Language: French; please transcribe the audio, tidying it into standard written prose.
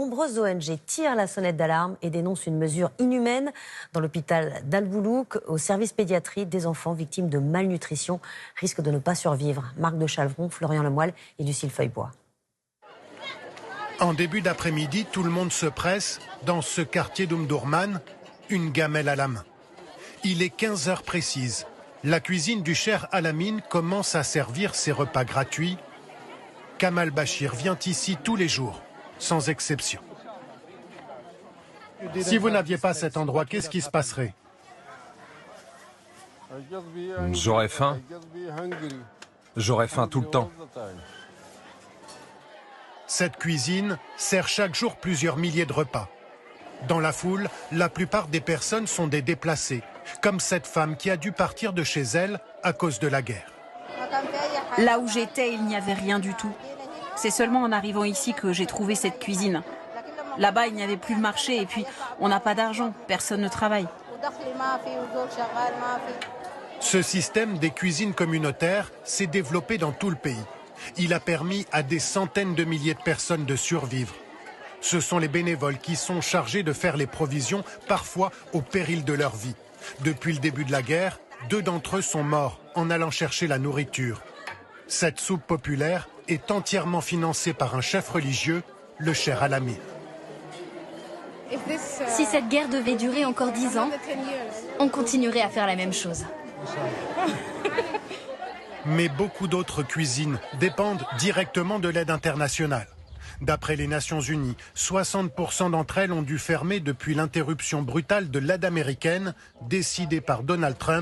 nombreuses ONG tirent la sonnette d'alarme et dénoncent une mesure inhumaine dans l'hôpital d'Al-Boulouk. Au service pédiatrie, des enfants victimes de malnutrition risquent de ne pas survivre. Marc de Chalvron, Florian Lemoyle et Lucille Feuillebois. En début d'après-midi, tout le monde se presse dans ce quartier d'Omdurman, une gamelle à la main. Il est 15 heures précises. La cuisine du Cher Al-Amin commence à servir ses repas gratuits. Kamal Bachir vient ici tous les jours, sans exception. Si vous n'aviez pas cet endroit, qu'est-ce qui se passerait? J'aurais faim. J'aurais faim tout le temps. Cette cuisine sert chaque jour plusieurs milliers de repas. Dans la foule, la plupart des personnes sont des déplacés, comme cette femme qui a dû partir de chez elle à cause de la guerre. Là où j'étais, il n'y avait rien du tout. C'est seulement en arrivant ici que j'ai trouvé cette cuisine. Là-bas, il n'y avait plus de marché et puis on n'a pas d'argent, personne ne travaille. Ce système des cuisines communautaires s'est développé dans tout le pays. Il a permis à des centaines de milliers de personnes de survivre. Ce sont les bénévoles qui sont chargés de faire les provisions, parfois au péril de leur vie. Depuis le début de la guerre, 2 d'entre eux sont morts en allant chercher la nourriture. Cette soupe populaire est entièrement financée par un chef religieux, le Cher Al-Amin. Si cette guerre devait durer encore 10 ans, on continuerait à faire la même chose. Mais beaucoup d'autres cuisines dépendent directement de l'aide internationale. D'après les Nations Unies, 60% d'entre elles ont dû fermer depuis l'interruption brutale de l'aide américaine décidée par Donald Trump